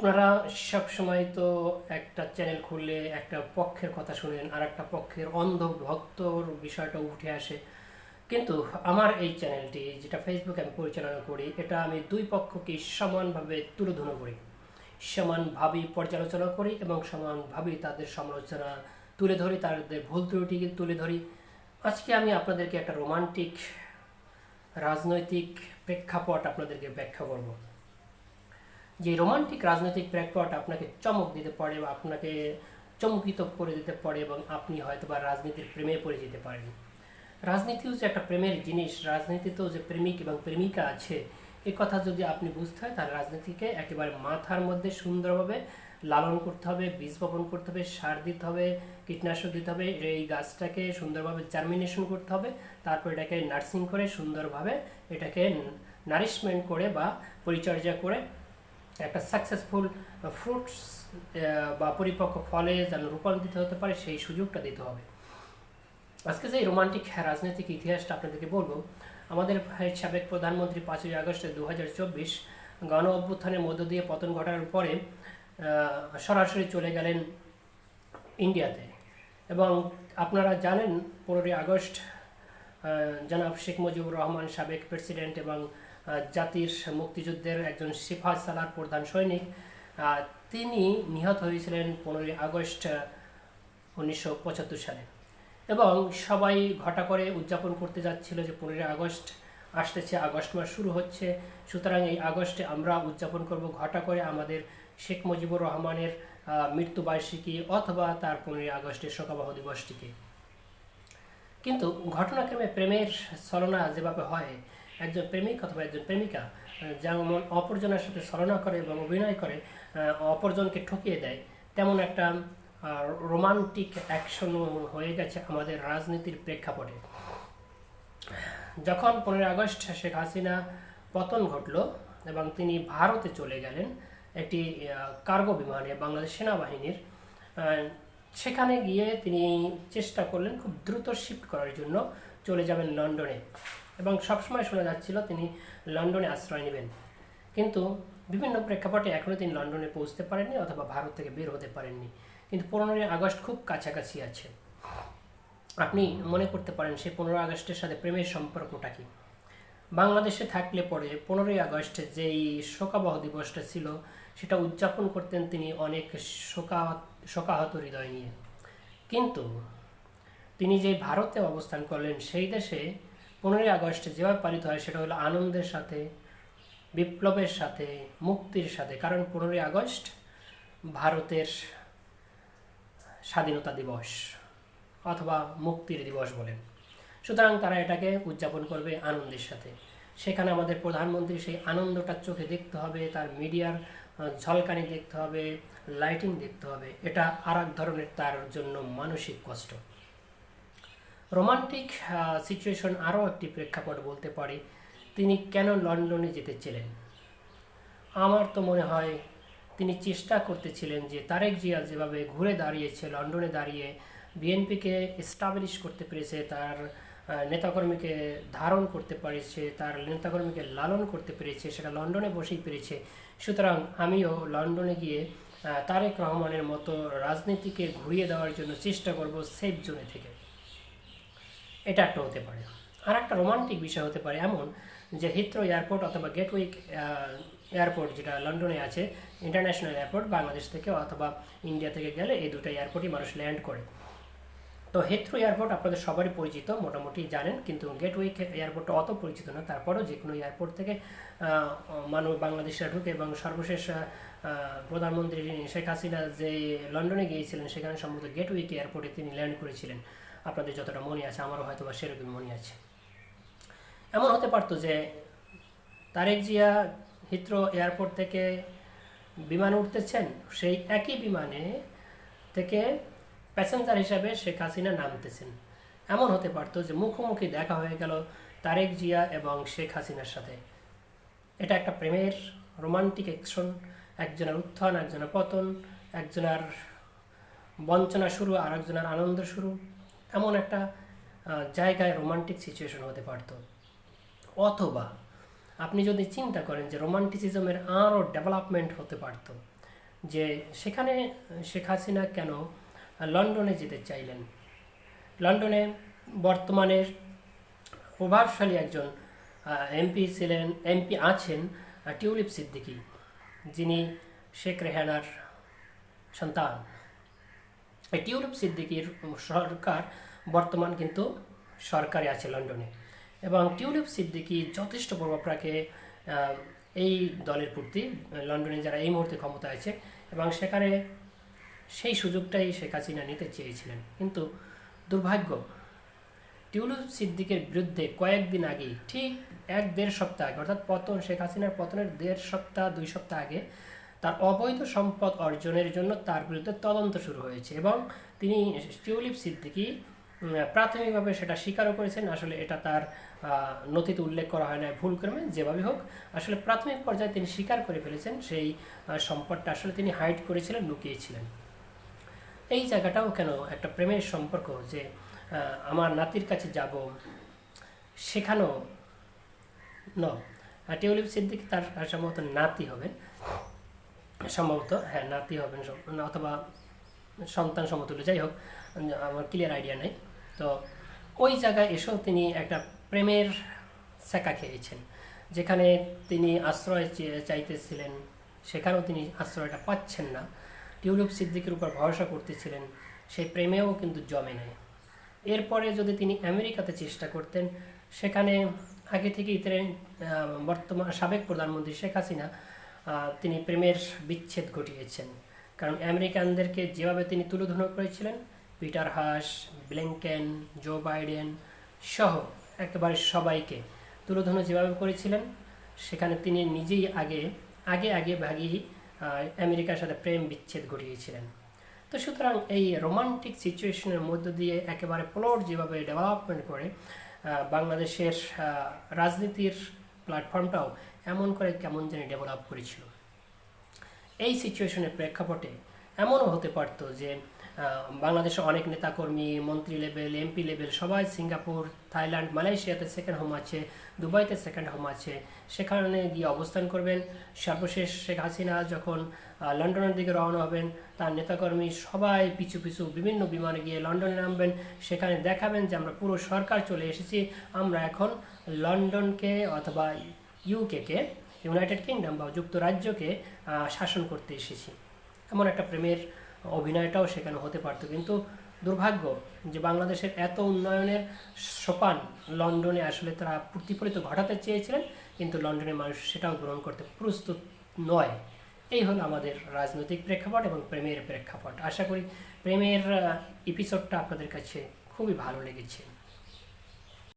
আপনারা সবসময় তো একটা চ্যানেল খুললে একটা পক্ষের কথা শুনেন আর একটা পক্ষের অন্ধ ভক্তর বিষয়টা উঠে আসে। কিন্তু আমার এই চ্যানেলটি যেটা ফেসবুকে আমি পরিচালনা করি, এটা আমি দুই পক্ষকে সমানভাবে তুলে করি, সমানভাবেই পর্যালোচনা করি এবং সমানভাবেই তাদের সমালোচনা তুলে ধরি, তাদের ভুল ত্রুটিকে তুলে ধরি। আজকে আমি আপনাদেরকে একটা রোমান্টিক রাজনৈতিক প্রেক্ষাপট আপনাদেরকে ব্যাখ্যা করব। যে রোমান্টিক রাজনৈতিক প্রেক্ষাপট আপনাকে চমক দিতে পারে বা আপনাকে চমকিত করে দিতে পারে এবং আপনি হয়তো বা রাজনীতির প্রেমে পড়ে যেতে পারেন। রাজনীতিও যে একটা প্রেমের জিনিস, রাজনীতিতেও যে প্রেমিক এবং প্রেমিকা আছে, এ কথা যদি আপনি বুঝতে হয় তাহলে রাজনীতিকে একেবারে মাথার মধ্যে সুন্দরভাবে লালন করতে হবে, বীজ বপন করতে হবে, সার দিতে হবে, কীটনাশক দিতে হবে, এই গাছটাকে সুন্দরভাবে জার্মিনেশন করতে হবে, তারপর এটাকে নার্সিং করে সুন্দরভাবে এটাকে নারিশমেন্ট করে বা পরিচর্যা করে একটা সাকসেসফুল ফ্রুটস বা পরিপক্ক ফলে যেন রূপান্তরিত হতে পারে সেই সুযোগটা দিতে হবে। আজকে যে রোমান্টিক রাজনৈতিক ইতিহাসটা আপনাদেরকে বলবো, আমাদের সাবেক প্রধানমন্ত্রী 5ই আগস্ট 2024 গণ অভ্যুত্থানের মধ্য দিয়ে পতন ঘটানোর পরে সরাসরি চলে গেলেন ইন্ডিয়াতে। এবং আপনারা জানেন 15ই আগস্ট জনাব শেখ মুজিবুর রহমান, সাবেক প্রেসিডেন্ট এবং জাতির মুক্তিযুদ্ধের একজন সিপাহ সালার প্রধান সৈনিক, তিনি নিহত হয়েছিলেন 15ই আগস্ট 1975 সালে। এবং সবাই ঘটা করে উদযাপন করতে যাচ্ছিল যে 15ই আগস্ট আসতেছে, আগস্ট মাস শুরু হচ্ছে, সুতরাং এই আগস্টে আমরা উদযাপন করব ঘটা করে আমাদের শেখ মুজিবুর রহমানের মৃত্যুবার্ষিকী অথবা তার 15ই আগস্টের শোকাবহ দিবসটিকে। কিন্তু ঘটনাক্রমে প্রেমের ছলনা যেভাবে হয়, একজন প্রেমিক অথবা একজন প্রেমিকা যেমন অপরজনের সাথে ছলনা করে এবং অভিনয় করে অপরজনকে ঠকিয়ে দেয়, তেমন একটা রোমান্টিক অ্যাকশনও হয়ে গেছে আমাদের রাজনীতির প্রেক্ষাপটে। যখন 15ই আগস্ট শেখ হাসিনা পতন ঘটল এবং তিনি ভারতে চলে গেলেন একটি কার্গো বিমানে বাংলাদেশ সেনাবাহিনীর, সেখানে গিয়ে তিনি চেষ্টা করলেন খুব দ্রুত শিফট করার জন্য চলে যাবেন লন্ডনে, এবং সবসময় শোনা যাচ্ছিল তিনি লন্ডনে আশ্রয় নেবেন। কিন্তু বিভিন্ন প্রেক্ষাপটে এখনও তিনি লন্ডনে পৌঁছতে পারেননি অথবা ভারত থেকে বের হতে পারেননি। কিন্তু 15ই আগস্ট খুব কাছাকাছি আছে। আপনি মনে করতে পারেন সেই 15ই আগস্টের সাথে প্রেমের সম্পর্কটা কি। বাংলাদেশে থাকলে পরে 15ই আগস্ট যেই শোকাবহ দিবসটা ছিল সেটা উদযাপন করতেন তিনি অনেক শোকাহত হৃদয় নিয়ে। কিন্তু তিনি যে ভারতে অবস্থান করলেন সেই দেশে 15ই আগস্ট যেভাবে পালিত হয় সেটা হলো আনন্দের সাথে, বিপ্লবের সাথে, মুক্তির সাথে। কারণ 15ই আগস্ট ভারতের স্বাধীনতা দিবস অথবা মুক্তির দিবস বলেন। সুতরাং তারা এটাকে উদযাপন করবে আনন্দের সাথে। সেখানে আমাদের প্রধানমন্ত্রী সেই আনন্দটা চোখে দেখতে হবে, তার মিডিয়ার ঝলকানি দেখতে হবে, লাইটিং দেখতে হবে। এটা আর এক ধরনের তার জন্য মানসিক কষ্ট। রোমান্টিক সিচুয়েশন আরও একটি প্রেক্ষাপট বলতে পারি, তিনি কেন লন্ডনে যেতে চেলেন। আমার তো মনে হয় তিনি চেষ্টা করতেছিলেন যে তারেক জিয়া যেভাবে ঘুরে দাঁড়িয়েছে, লন্ডনে দাঁড়িয়ে বিএনপিকে এস্টাবলিশ করতে পেরেছে, তার নেতাকর্মীকে ধারণ করতে পেরেছে, তার নেতাকর্মীকে লালন করতে পেরেছে, সেটা লন্ডনে বসেই পেরেছে। সুতরাং আমিও লন্ডনে গিয়ে তারেক রহমানের মতো রাজনীতিকে ঘুরিয়ে দেওয়ার জন্য চেষ্টা করব সেফ জোনে থেকে। এটা একটা হতে পারে। আর একটা রোমান্টিক বিষয় হতে পারে এমন যে হিথ্রো এয়ারপোর্ট অথবা গেটউইক এয়ারপোর্ট যেটা লন্ডনে আছে, ইন্টারন্যাশনাল এয়ারপোর্ট, বাংলাদেশ থেকে অথবা ইন্ডিয়া থেকে গেলে এই দুটো এয়ারপোর্টই মানুষ ল্যান্ড করে। তো হিথ্রো এয়ারপোর্ট আপনাদের সবারই পরিচিত, মোটামুটি জানেন, কিন্তু গেটউইক এয়ারপোর্টটা অত পরিচিত না। তারপরেও যে কোনো এয়ারপোর্ট থেকে মানুষ বাংলাদেশে ঢুকে, এবং সর্বশেষ প্রধানমন্ত্রী শেখ হাসিনা যে লন্ডনে গিয়েছিলেন সেখানে সম্ভবত গেটউইক এয়ারপোর্টে তিনি ল্যান্ড করেছিলেন। আপনাদের যতটা মনে আছে, আমারও হয়তো বা সেরকম মনে আছে। এমন হতে পারতো যে তারেক জিয়া হিথ্রো এয়ারপোর্ট থেকে বিমান উঠতেছেন, সেই একই বিমানে থেকে প্যাসেঞ্জার হিসাবে শেখ হাসিনা নামতেছেন। এমন হতে পারতো যে মুখোমুখি দেখা হয়ে গেল তারেক জিয়া এবং শেখ হাসিনার সাথে। এটা একটা প্রেমের রোমান্টিক অ্যাকশন, একজনের উত্থান, একজনের পতন, একজনের বঞ্চনা শুরু আর একজনের আনন্দ শুরু, এমন একটা জায়গায় রোমান্টিক সিচুয়েশন হতে পারত। অথবা আপনি যদি চিন্তা করেন যে রোমান্টিসিজমের আরও ডেভেলপমেন্ট হতে পারত, যে সেখানে শেখ হাসিনা কেন লন্ডনে যেতে চাইলেন। লন্ডনে বর্তমানের প্রভাবশালী একজন এমপি আছেন টিউলিপ সিদ্দিকী, যিনি শেখ রেহানার সন্তান। এই টিউলিপ সিদ্দিকীর সরকার বর্তমান কিন্তু সরকারে আছে লন্ডনে, এবং টিউলিপ সিদ্দিকী যথেষ্ট প্রভাব রাখে এই দলের প্রতি লন্ডনে যারা এই মুহূর্তে ক্ষমতায় আছে, এবং সেখানে সেই সুযোগটাই শেখ হাসিনা নিতে চেয়েছিলেন। কিন্তু দুর্ভাগ্য, টিউলিপ সিদ্দিকের বিরুদ্ধে কয়েকদিন আগে, ঠিক 1-1.5 সপ্তাহ আগে, অর্থাৎ শেখ হাসিনার পতনের 1.5-2 সপ্তাহ আগে তার অবৈধ সম্পদ অর্জনের জন্য তার বিরুদ্ধে তদন্ত শুরু হয়েছে, এবং তিনি টিউলিপ সিদ্দিকী প্রাথমিকভাবে সেটা স্বীকারও করেছেন। আসলে এটা তার নথিতে উল্লেখ করা হয় না ভুলক্রমে, যেভাবে হোক আসলে প্রাথমিক পর্যায়ে তিনি স্বীকার করে ফেলেছেন সেই সম্পদটা আসলে তিনি হাইড করেছিলেন, লুকিয়েছিলেন। এই জায়গাটাও কেন একটা প্রেমের সম্পর্ক, যে আমার নাতির কাছে যাব, সেখানেও টিউলিপ সিদ্দিকী তার সম্ভবত নাতি হবেন, সম্ভবত হ্যাঁ নাতি হবেন, অথবা সন্তান সমতুল্য, যাই হোক আমার ক্লিয়ার আইডিয়া নেই। তো ওই জায়গায় এসেও তিনি একটা প্রেমের ছ্যাঁকা খেয়েছেন, যেখানে তিনি আশ্রয় চাইতেছিলেন, সেখানেও তিনি আশ্রয়টা পাচ্ছেন না। টিউলিপ সিদ্দিকীর উপর ভরসা করতেছিলেন, সেই প্রেমেও কিন্তু জমে নেয়। এরপরে যদি তিনি আমেরিকাতে চেষ্টা করতেন, সেখানে আগে থেকেই বর্তমান সাবেক প্রধানমন্ত্রী শেখ হাসিনা তিনি প্রেমের বিচ্ছেদ ঘটিয়েছেন। কারণ আমেরিকানদেরকে যেভাবে তিনি তুলোধনা করেছিলেন, Peter Haas, Blinken, Joe Biden সহ একেবারে সবাইকে তুলোধনা যেভাবে করেছিলেন, সেখানে তিনি নিজেই আগে ভাগেই আমেরিকার সাথে প্রেম বিচ্ছেদ ঘটিয়েছিলেন। তো সুতরাং এই রোমান্টিক সিচুয়েশনের মধ্য দিয়ে একেবারে প্লট যেভাবে ডেভেলপমেন্ট করে বাংলাদেশের রাজনীতির প্ল্যাটফর্মটাও এমন করে কেমন জানি ডেভেলপ করেছিল। এই সিচুয়েশনের প্রেক্ষাপটে এমনও হতে পারত যে বাংলাদেশের অনেক নেতাকর্মী, মন্ত্রী লেভেল, এমপি লেভেল সবাই সিঙ্গাপুর, থাইল্যান্ড, মালয়েশিয়াতে সেকেন্ড হোম আছে, দুবাইতে সেকেন্ড হোম আছে, সেখানে গিয়ে অবস্থান করবেন। সর্বশেষ শেখ হাসিনা যখন লন্ডনের দিকে রওনা হবেন, তার নেতাকর্মী সবাই পিছু পিছু বিভিন্ন বিমানে গিয়ে লন্ডনে নামবেন, সেখানে দেখাবেন যে আমরা পুরো সরকার চলে এসেছি, আমরা এখন লন্ডনকে অথবা ইউকেকে, ইউনাইটেড কিংডম বা যুক্তরাজ্যকে শাসন করতে এসেছি। এমন একটা প্রেমের অভিনয়টাও সেখানে হতে পারত। কিন্তু দুর্ভাগ্য যে বাংলাদেশের এত উন্নয়নের সোপান লন্ডনে আসলে তারা প্রতিফলিত ঘটাতে চেয়েছিলেন, কিন্তু লন্ডনের মানুষ সেটাও গ্রহণ করতে প্রস্তুত নয়। এই হলো আমাদের রাজনৈতিক প্রেক্ষাপট এবং প্রেমের প্রেক্ষাপট। আশা করি প্রেমের এপিসোডটা আপনাদের কাছে খুবই ভালো লেগেছে।